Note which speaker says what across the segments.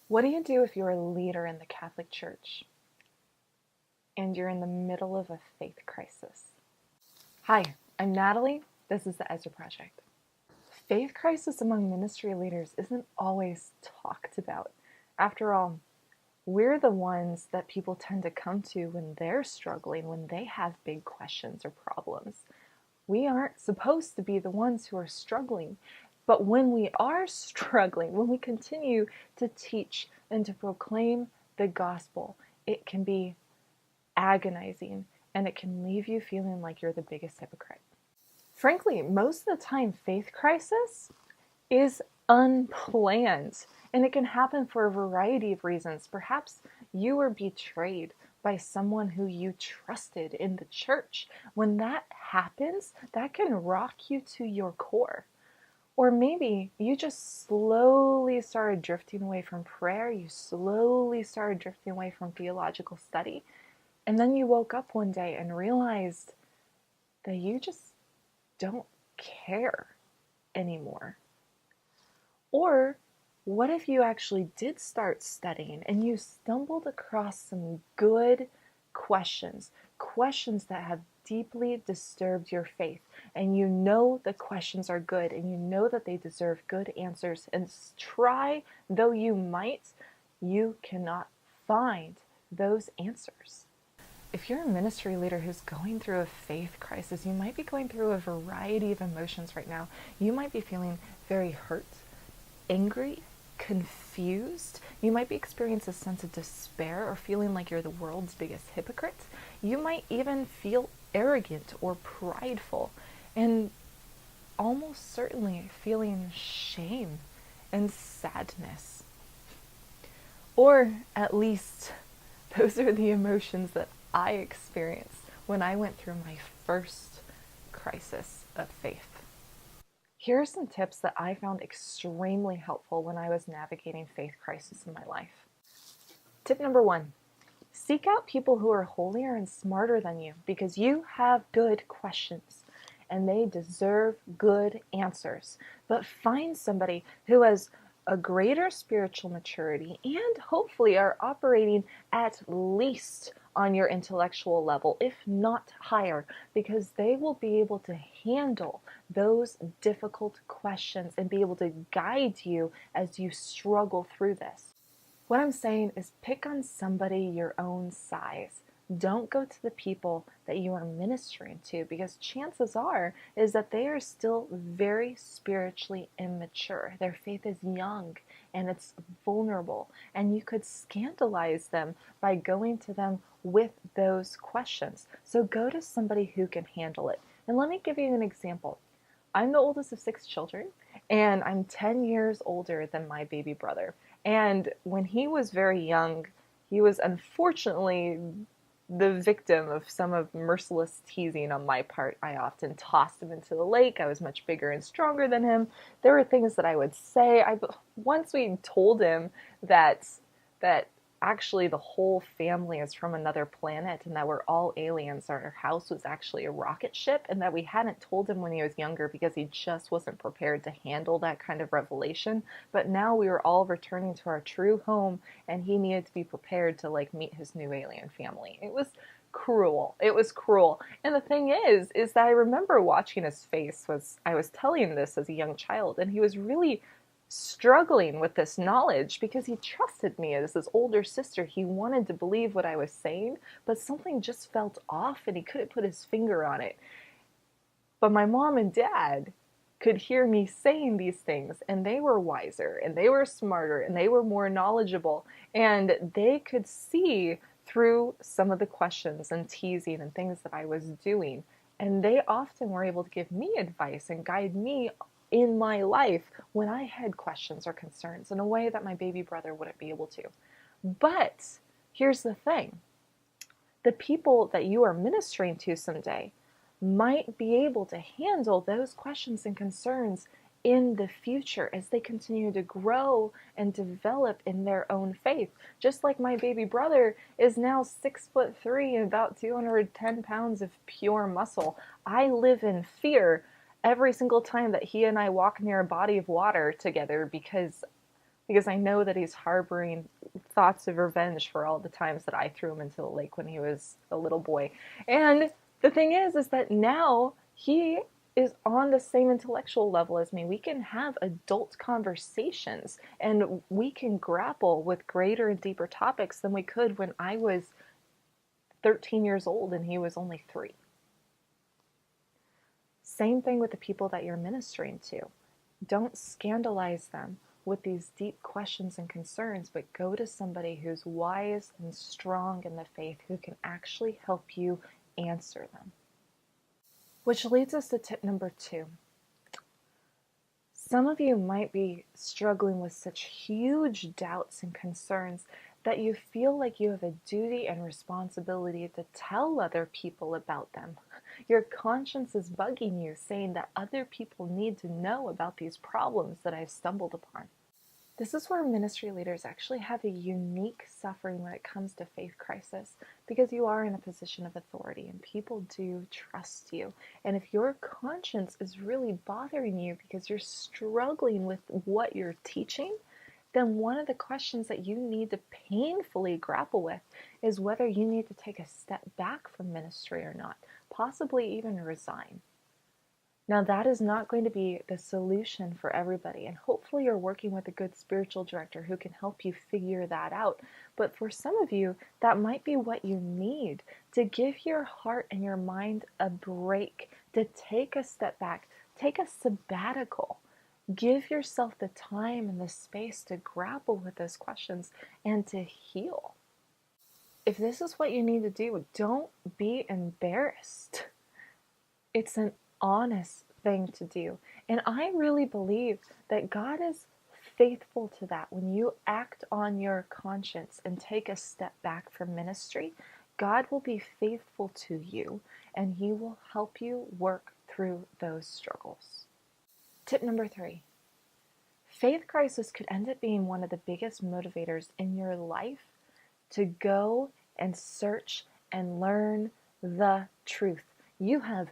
Speaker 1: What do you do if you're a leader in the Catholic Church and you're in the middle of a faith crisis? Hi, I'm Natalie. This is the Ezra Project. Faith crisis among ministry leaders isn't always talked about. After all, we're the ones that people tend to come to when they're struggling, when they have big questions or problems. We aren't supposed to be the ones who are struggling. But when we are struggling, when we continue to teach and to proclaim the gospel, it can be agonizing and it can leave you feeling like you're the biggest hypocrite. Frankly, most of the time, faith crisis is unplanned and it can happen for a variety of reasons. Perhaps you were betrayed by someone who you trusted in the church. When that happens, that can rock you to your core. Or maybe you just slowly started drifting away from prayer, you slowly started drifting away from theological study, and then you woke up one day and realized that you just don't care anymore. Or what if you actually did start studying and you stumbled across some good questions, questions that have deeply disturbed your faith, and you know the questions are good and you know that they deserve good answers, and try though you might, you cannot find those answers. If you're a ministry leader who's going through a faith crisis, you might be going through a variety of emotions right now. You might be feeling very hurt, angry, confused. You might be experiencing a sense of despair or feeling like you're the world's biggest hypocrite. You might even feel arrogant or prideful, and almost certainly feeling shame and sadness. Or at least those are the emotions that I experienced when I went through my first crisis of faith. Here are some tips that I found extremely helpful when I was navigating faith crisis in my life. Tip number 1, seek out people who are holier and smarter than you because you have good questions and they deserve good answers. But find somebody who has a greater spiritual maturity and hopefully are operating at least on your intellectual level, if not higher, because they will be able to handle those difficult questions and be able to guide you as you struggle through this. What I'm saying is pick on somebody your own size. Don't go to the people that you are ministering to, because chances are is that they are still very spiritually immature. Their faith is young and it's vulnerable, and you could scandalize them by going to them with those questions. So go to somebody who can handle it. And let me give you an example. I'm the oldest of 6 children, and I'm 10 years older than my baby brother. And when he was very young, he was unfortunately the victim of some of merciless teasing on my part. I often tossed him into the lake. I was much bigger and stronger than him. There were things that I would say. Once we told him that actually the whole family is from another planet and that we're all aliens, our house was actually a rocket ship, and that we hadn't told him when he was younger because he just wasn't prepared to handle that kind of revelation. But now we were all returning to our true home and he needed to be prepared to meet his new alien family. It was cruel. It was cruel. And the thing is that I remember watching his face was I was telling him this as a young child, and he was really struggling with this knowledge because he trusted me as his older sister. He wanted to believe what I was saying, but something just felt off and he couldn't put his finger on it. But my mom and dad could hear me saying these things, and they were wiser and they were smarter and they were more knowledgeable, and they could see through some of the questions and teasing and things that I was doing, and they often were able to give me advice and guide me in my life when I had questions or concerns in a way that my baby brother wouldn't be able to. But here's the thing. The people that you are ministering to someday might be able to handle those questions and concerns in the future as they continue to grow and develop in their own faith. Just like my baby brother is now 6'3" and about 210 pounds of pure muscle. I live in fear every single time that he and I walk near a body of water together because because I know that he's harboring thoughts of revenge for all the times that I threw him into the lake when he was a little boy. And the thing is that now he is on the same intellectual level as me. We can have adult conversations and we can grapple with greater and deeper topics than we could when I was 13 years old and he was only 3. Same thing with the people that you're ministering to. Don't scandalize them with these deep questions and concerns, but go to somebody who's wise and strong in the faith who can actually help you answer them. Which leads us to tip number 2. Some of you might be struggling with such huge doubts and concerns that you feel like you have a duty and responsibility to tell other people about them. Your conscience is bugging you, saying that other people need to know about these problems that I've stumbled upon. This is where ministry leaders actually have a unique suffering when it comes to faith crisis, because you are in a position of authority and people do trust you. And if your conscience is really bothering you because you're struggling with what you're teaching, then one of the questions that you need to painfully grapple with is whether you need to take a step back from ministry or not, possibly even resign. Now, that is not going to be the solution for everybody, and hopefully you're working with a good spiritual director who can help you figure that out. But for some of you, that might be what you need to give your heart and your mind a break, to take a step back, take a sabbatical. Give yourself the time and the space to grapple with those questions and to heal. If this is what you need to do, don't be embarrassed. It's an honest thing to do. And I really believe that God is faithful to that. When you act on your conscience and take a step back from ministry, God will be faithful to you and He will help you work through those struggles. Tip number 3. Faith crisis could end up being one of the biggest motivators in your life to go and search and learn the truth. You have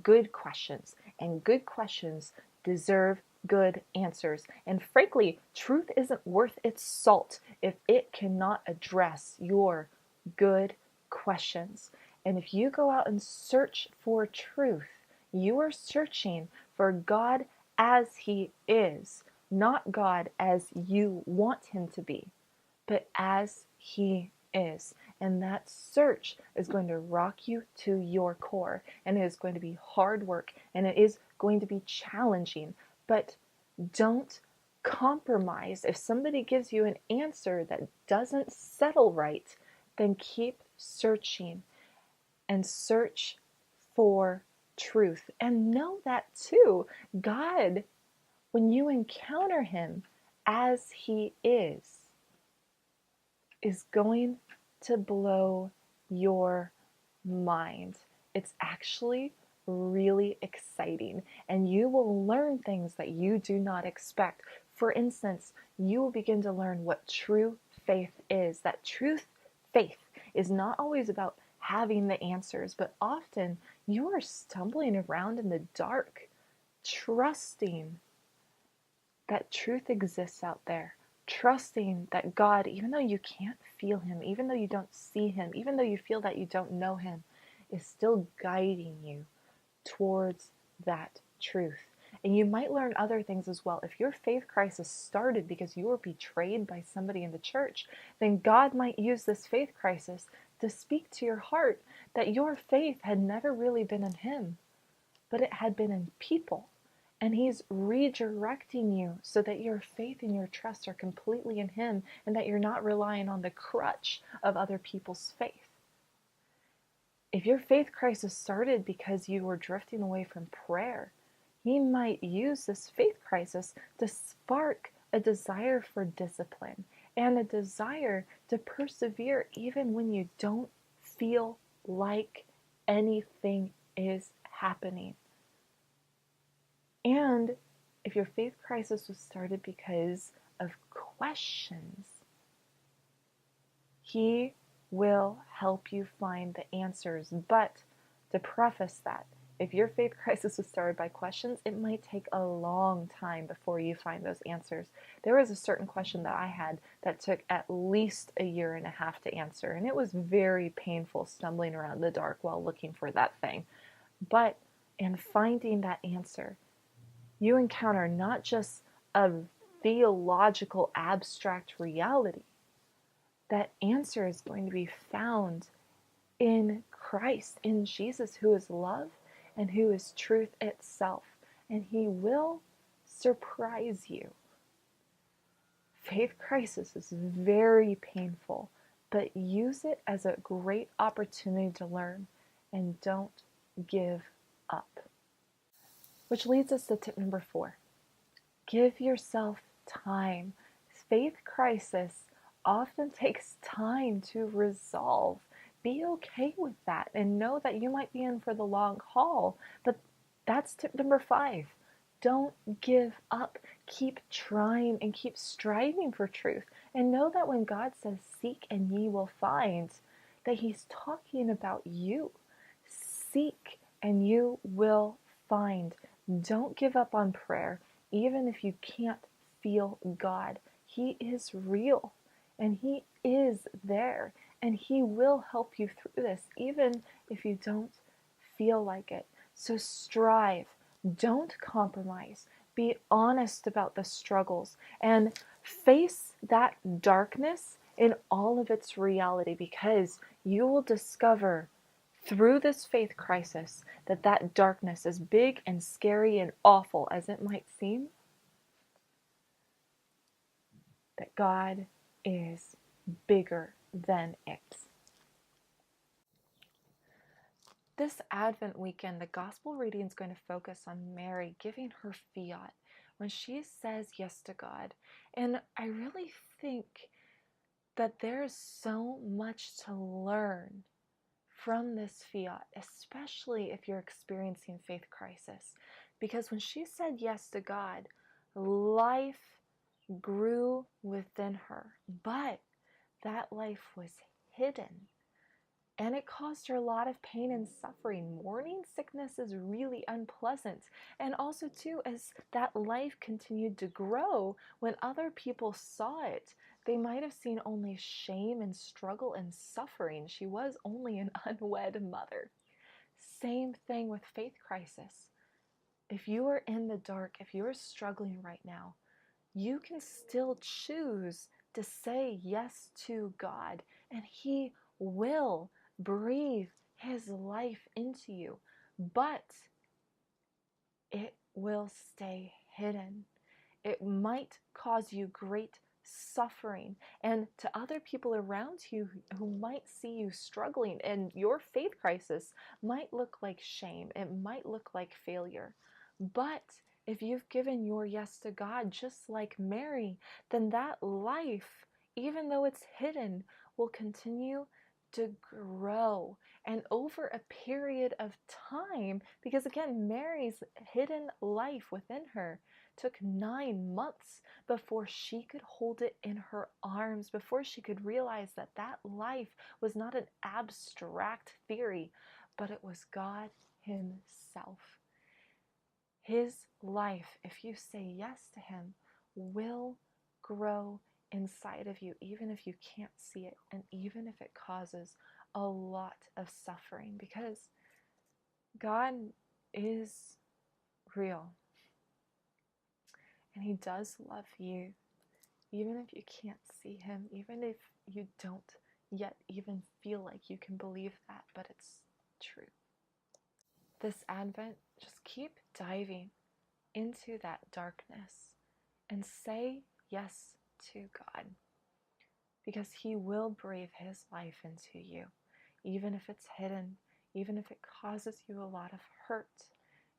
Speaker 1: good questions, and good questions deserve good answers. And frankly, truth isn't worth its salt if it cannot address your good questions. And if you go out and search for truth, you are searching for God as He is, not God as you want Him to be, but as He is. And that search is going to rock you to your core, and it is going to be hard work, and it is going to be challenging, but don't compromise. If somebody gives you an answer that doesn't settle right, then keep searching and search for truth. And know that too, God, when you encounter Him as He is going to blow your mind. It's actually really exciting, and you will learn things that you do not expect. For instance, you will begin to learn what true faith is. That faith is not always about having the answers, but often you are stumbling around in the dark, trusting that truth exists out there. Trusting that God, even though you can't feel Him, even though you don't see Him, even though you feel that you don't know Him, is still guiding you towards that truth. And you might learn other things as well. If your faith crisis started because you were betrayed by somebody in the church, then God might use this faith crisis to speak to your heart that your faith had never really been in Him, but it had been in people. And He's redirecting you so that your faith and your trust are completely in Him, and that you're not relying on the crutch of other people's faith. If your faith crisis started because you were drifting away from prayer, He might use this faith crisis to spark a desire for discipline and a desire to persevere even when you don't feel like anything is happening. And if your faith crisis was started because of questions, He will help you find the answers. But to preface that, If your faith crisis was started by questions, it might take a long time before you find those answers. There was a certain question that I had that took at least a year and a half to answer, and it was very painful stumbling around in the dark while looking for that thing. But in finding that answer, you encounter not just a theological abstract reality. That answer is going to be found in Christ, in Jesus, who is love and who is truth itself. And he will surprise you. Faith crisis is very painful, but use it as a great opportunity to learn and don't give up. Which leads us to tip number 4. Give yourself time. Faith crisis often takes time to resolve. Be okay with that and know that you might be in for the long haul. But that's tip number 5. Don't give up. Keep trying and keep striving for truth. And know that when God says, seek and ye will find, that he's talking about you. Seek and you will find. Don't give up on prayer, even if you can't feel God. He is real and he is there and he will help you through this, even if you don't feel like it. So strive. Don't compromise. Be honest about the struggles and face that darkness in all of its reality, because you will discover through this faith crisis that that darkness, as big and scary and awful as it might seem, that God is bigger than it. This Advent weekend, the gospel reading is going to focus on Mary giving her fiat when she says yes to God. And I really think that there's so much to learn from this fiat, especially if you're experiencing faith crisis. Because when she said yes to God, life grew within her, but that life was hidden. And it caused her a lot of pain and suffering. Morning sickness is really unpleasant. And also, too, as that life continued to grow, when other people saw it, they might have seen only shame and struggle and suffering. She was only an unwed mother. Same thing with faith crisis. If you are in the dark, if you are struggling right now, you can still choose to say yes to God, and he will breathe his life into you, but it will stay hidden. It might cause you great suffering, and to other people around you who might see you struggling, and your faith crisis might look like shame, it might look like failure. But if you've given your yes to God, just like Mary, then that life, even though it's hidden, will continue to grow. And over a period of time, because again, Mary's hidden life within her took 9 months before she could hold it in her arms, before she could realize that that life was not an abstract theory, but it was God himself. His life, if you say yes to him, will grow inside of you, even if you can't see it, and even if it causes a lot of suffering, because God is real. And he does love you, even if you can't see him, even if you don't yet even feel like you can believe that, but it's true. This Advent, just keep diving into that darkness and say yes to God, because he will breathe his life into you, even if it's hidden, even if it causes you a lot of hurt.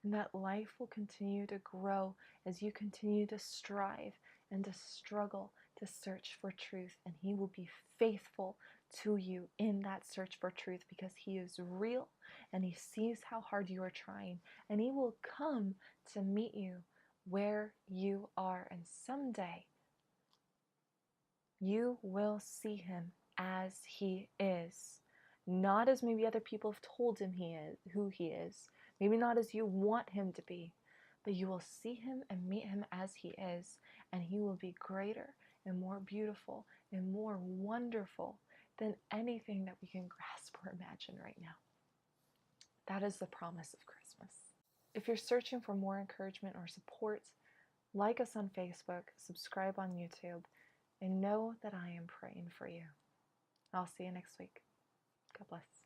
Speaker 1: And that life will continue to grow as you continue to strive and to struggle to search for truth. And he will be faithful to you in that search for truth, because he is real and he sees how hard you are trying. And he will come to meet you where you are. And someday you will see him as he is. Not as maybe other people have told him he is, who he is, Maybe not as you want him to be, but you will see him and meet him as he is, and he will be greater and more beautiful and more wonderful than anything that we can grasp or imagine right now. That is the promise of Christmas. If you're searching for more encouragement or support, like us on Facebook, subscribe on YouTube, and know that I am praying for you. I'll see you next week. God bless.